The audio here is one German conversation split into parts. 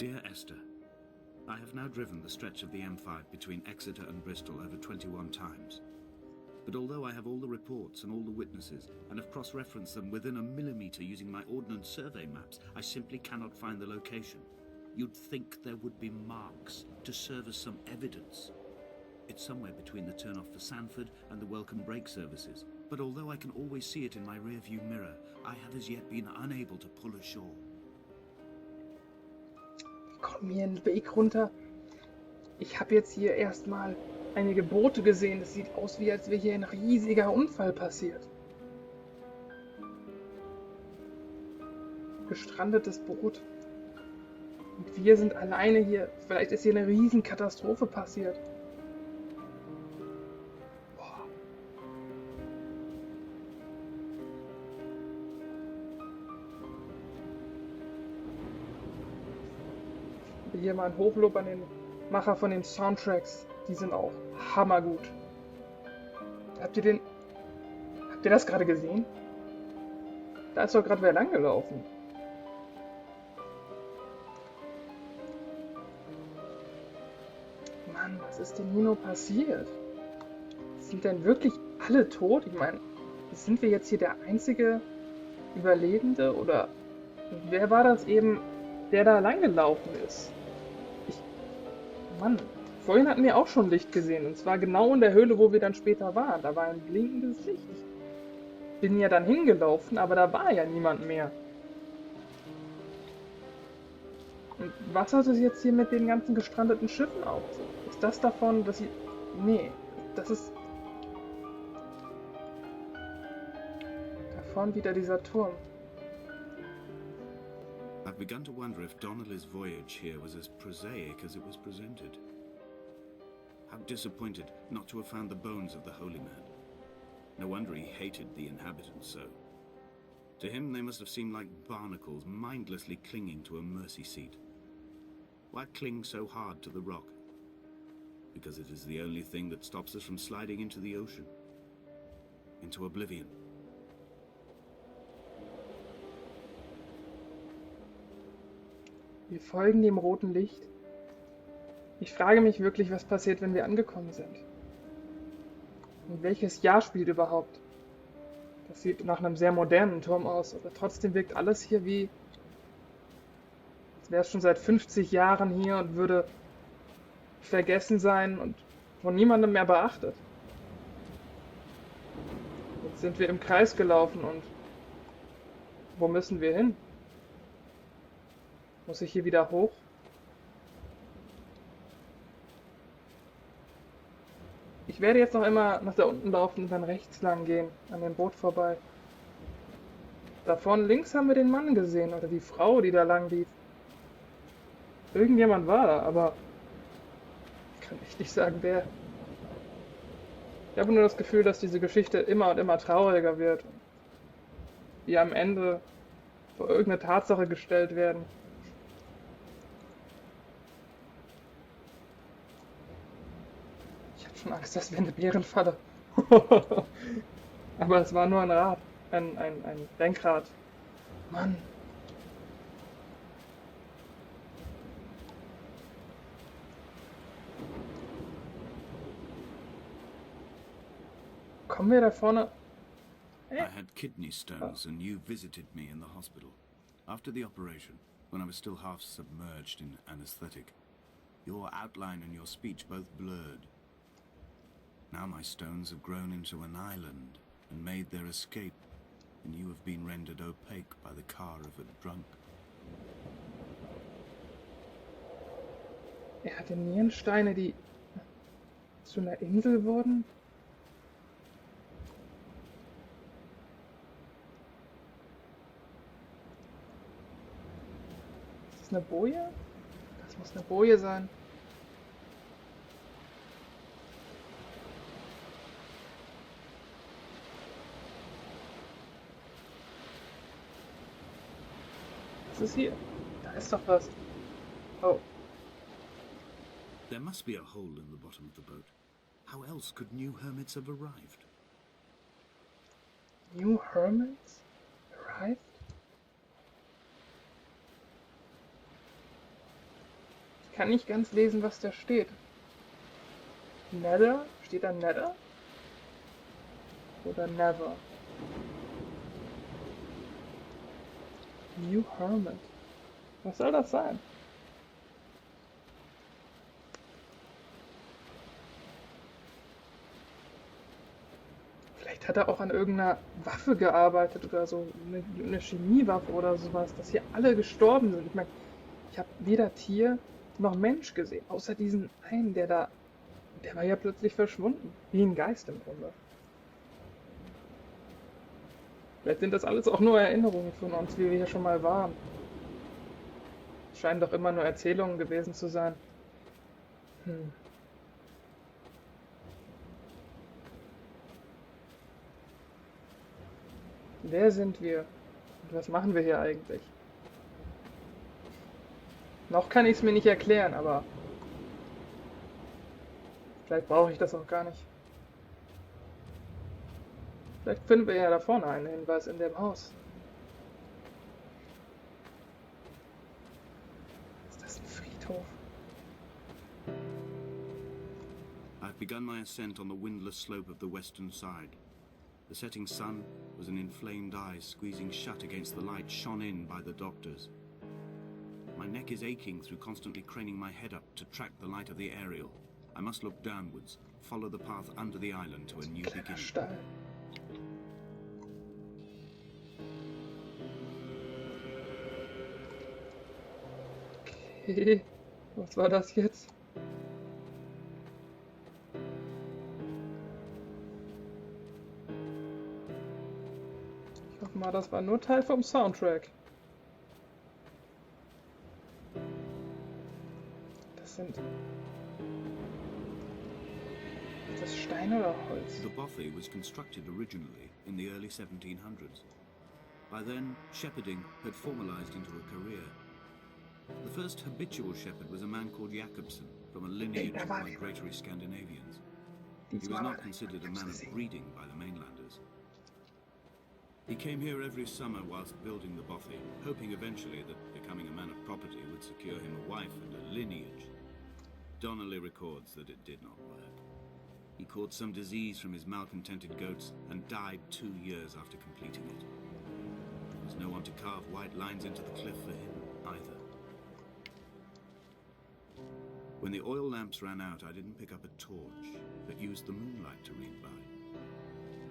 Dear Esther, I have now driven the stretch of the M5 between Exeter and Bristol over 21 times. But although I have all the reports and all the witnesses, and have cross-referenced them within a millimetre using my ordnance survey maps, I simply cannot find the location. You'd think there would be marks to serve as some evidence. It's somewhere between the turn-off for Sanford and the welcome break services. But although I can always see it in my rear-view mirror, I have as yet been unable to pull ashore. Komm hier einen Weg runter. Ich habe jetzt hier erstmal einige Boote gesehen. Es sieht aus, wie als wäre hier ein riesiger Unfall passiert. Gestrandetes Boot. Und wir sind alleine hier. Vielleicht ist hier eine Riesenkatastrophe passiert. Boah. Hier mal ein Hochlob an den Macher von den Soundtracks. Die sind auch hammergut. Habt ihr das gerade gesehen? Da ist doch gerade wer langgelaufen. Mann, was ist denn hier nur passiert? Sind denn wirklich alle tot? Ich meine, sind wir jetzt hier der einzige Überlebende? Oder wer war das eben, der da langgelaufen ist? Mann, vorhin hatten wir auch schon Licht gesehen. Und zwar genau in der Höhle, wo wir dann später waren. Da war ein blinkendes Licht. Ich bin ja dann hingelaufen, aber da war ja niemand mehr. Und was hat es jetzt hier mit den ganzen gestrandeten Schiffen auf sich? Ist das davon, dass sie... Nee, das ist... Da vorne wieder dieser Turm. I've begun to wonder if Donnelly's voyage here was as prosaic as it was presented. How disappointed not to have found the bones of the holy man. No wonder he hated the inhabitants so. To him they must have seemed like barnacles mindlessly clinging to a mercy seat. Why cling so hard to the rock? Because it is the only thing that stops us from sliding into the ocean. Into oblivion. Wir folgen dem roten Licht. Ich frage mich wirklich, was passiert, wenn wir angekommen sind. Und welches Jahr spielt überhaupt? Das sieht nach einem sehr modernen Turm aus, aber trotzdem wirkt alles hier wie... als wäre es schon seit 50 Jahren hier und würde vergessen sein und von niemandem mehr beachtet. Jetzt sind wir im Kreis gelaufen und wo müssen wir hin? Muss ich hier wieder hoch? Ich werde jetzt noch immer nach da unten laufen und dann rechts lang gehen, an dem Boot vorbei. Da vorne links haben wir den Mann gesehen oder die Frau, die da lang lief. Irgendjemand war da, aber ich kann echt nicht sagen, wer. Ich habe nur das Gefühl, dass diese Geschichte immer und immer trauriger wird. Und wir am Ende vor irgendeine Tatsache gestellt werden. Ich habe schon Angst, dass wir eine Bärenfalle. Aber es war nur ein Rad. Ein Lenkrad. Mann. Kommen wir da vorne? I had kidney stones and you visited me in the hospital. After the operation, when I was still half submerged in anesthetic, your outline and your speech both blurred. Now my stones have grown into an island and made their escape, and you have been rendered opaque by the car of a drunk. Er hatte Nierensteine, die zu einer Insel wurden? Ist das eine Boje? Das muss eine Boje sein. Was ist hier? Da ist doch was. Oh. There must be a hole in the bottom of the boat. How else could new hermits have arrived? New hermits arrived? Ich kann nicht ganz lesen, was da steht. Nether? Steht da Nether? Oder Never? New Hermit. Was soll das sein? Vielleicht hat er auch an irgendeiner Waffe gearbeitet oder so. Eine Chemiewaffe oder sowas, dass hier alle gestorben sind. Ich meine, ich habe weder Tier noch Mensch gesehen, außer diesen einen, der war ja plötzlich verschwunden. Wie ein Geist im Grunde. Vielleicht sind das alles auch nur Erinnerungen von uns, wie wir hier schon mal waren. Es scheinen doch immer nur Erzählungen gewesen zu sein. Wer sind wir? Und was machen wir hier eigentlich? Noch kann ich es mir nicht erklären, aber vielleicht brauche ich das auch gar nicht. Vielleicht finden wir ja da vorne einen Hinweis in dem Haus. Ist das ein Friedhof? I've begun my ascent on the windless slope of the western side. The setting sun was an inflamed eye squeezing shut against the light shone in by the doctors. My neck is aching through constantly craning my head up to track the light of the aerial. I must look downwards, follow the path under the island to a new beginning. Stall. Okay, was war das jetzt? Ich hoffe mal, das war nur Teil vom Soundtrack. Das sind... Ist das Stein oder Holz? The bothy was constructed originally in the early 1700s. By then, shepherding had formalized into a career. The first habitual shepherd was a man called Jakobsen, from a lineage of migratory Scandinavians. He was not considered a man of breeding by the mainlanders. He came here every summer whilst building the bothy, hoping eventually that becoming a man of property would secure him a wife and a lineage. Donnelly records that it did not work. He caught some disease from his malcontented goats and died 2 years after completing it. There was no one to carve white lines into the cliff for him either. When the oil lamps ran out, I didn't pick up a torch, but used the moonlight to read by.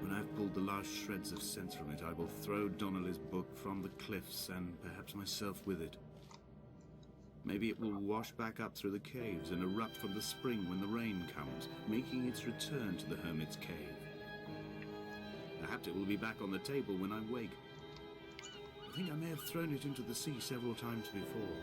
When I've pulled the last shreds of sense from it, I will throw Donnelly's book from the cliffs, and perhaps myself with it. Maybe it will wash back up through the caves and erupt from the spring when the rain comes, making its return to the hermit's cave. Perhaps it will be back on the table when I wake. I think I may have thrown it into the sea several times before.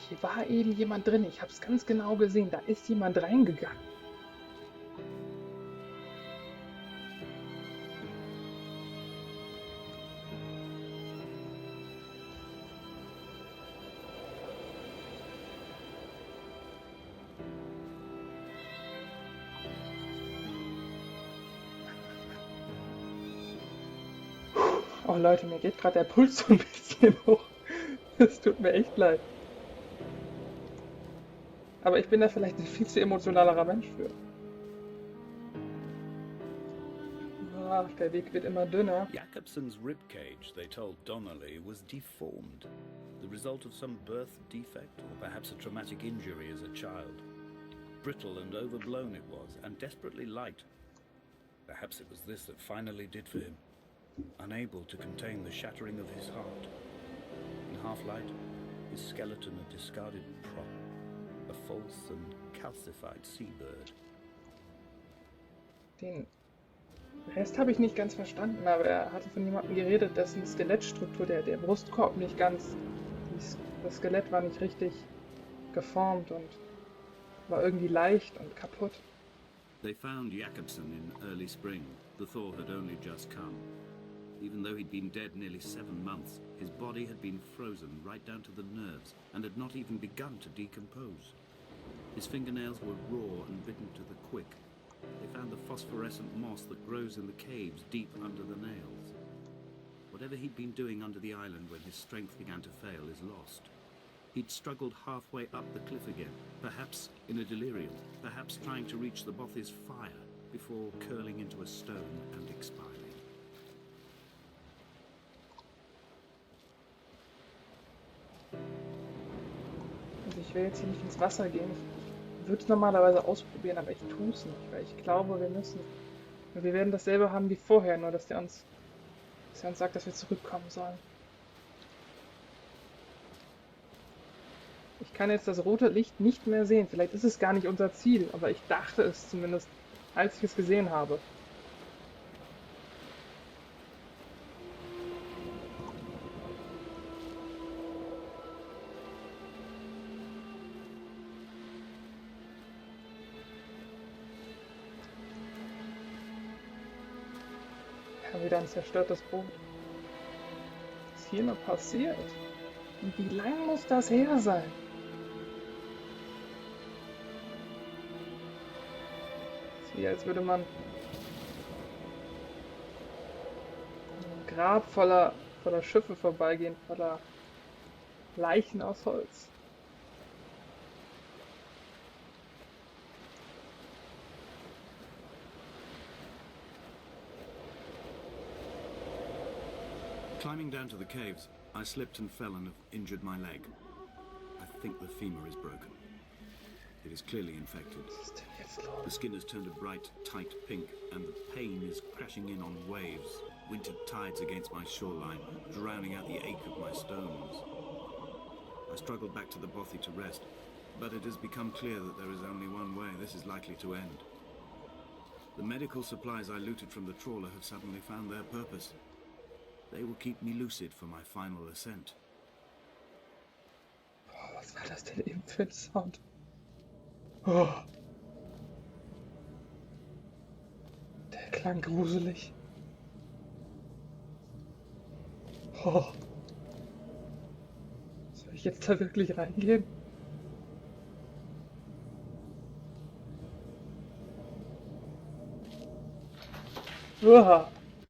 Hier war eben jemand drin. Ich habe es ganz genau gesehen. Da ist jemand reingegangen. Oh Leute, mir geht gerade der Puls so ein bisschen hoch. Es tut mir echt leid. Aber ich bin da vielleicht ein viel zu emotionalerer Mensch für. Ach, der Weg wird immer dünner. Jakobsen's ribcage, they told Donnelly, was deformed, the result of some birth defect or perhaps a traumatic injury as a child. Brittle and overblown it was, and desperately light. Perhaps it was this that finally did for him, unable to contain the shattering of his heart. In half-light, his skeleton a discarded prop. A false and calcified seabird. Den Rest habe ich nicht ganz verstanden, aber er hatte von jemandem geredet, dessen Skelettstruktur, der Brustkorb nicht ganz, das Skelett war nicht richtig geformt und war irgendwie leicht und kaputt. They found Jakobsen in early spring. The thaw had only just come. Even though he'd been dead nearly 7 months, his body had been frozen right down to the nerves and had not even begun to decompose. His fingernails were raw and bitten to the quick. They found the phosphorescent moss that grows in the caves deep under the nails. Whatever he'd been doing under the island when his strength began to fail is lost. He'd struggled halfway up the cliff again, perhaps in a delirium, perhaps trying to reach the Bothy's fire before curling into a stone and expiring. Also ich will jetzt hier nicht ins Wasser gehen. Ich würde es normalerweise ausprobieren, aber ich tue es nicht, weil ich glaube, wir müssen. Wir werden dasselbe haben wie vorher, nur dass er uns sagt, dass wir zurückkommen sollen. Ich kann jetzt das rote Licht nicht mehr sehen. Vielleicht ist es gar nicht unser Ziel, aber ich dachte es zumindest, als ich es gesehen habe. Ja, wieder ein zerstörtes Boot. Was ist hier noch passiert? Und wie lang muss das her sein? Wie als würde man ein Grab voller Schiffe vorbeigehen, voller Leichen aus Holz. Climbing down to the caves, I slipped and fell and have injured my leg. I think the femur is broken. It is clearly infected. Was ist denn jetzt los? The skin has turned a bright, tight pink, and the pain is crashing in on waves, winter tides against my shoreline, drowning out the ache of my stones. I struggled back to the bothy to rest, but it has become clear that there is only one way this is likely to end. The medical supplies I looted from the trawler have suddenly found their purpose. They will keep me lucid for my final ascent. Boah, was war das denn eben für ein Sound? Oh. Der klang gruselig. Oh. Soll ich jetzt da wirklich reingehen? Uah.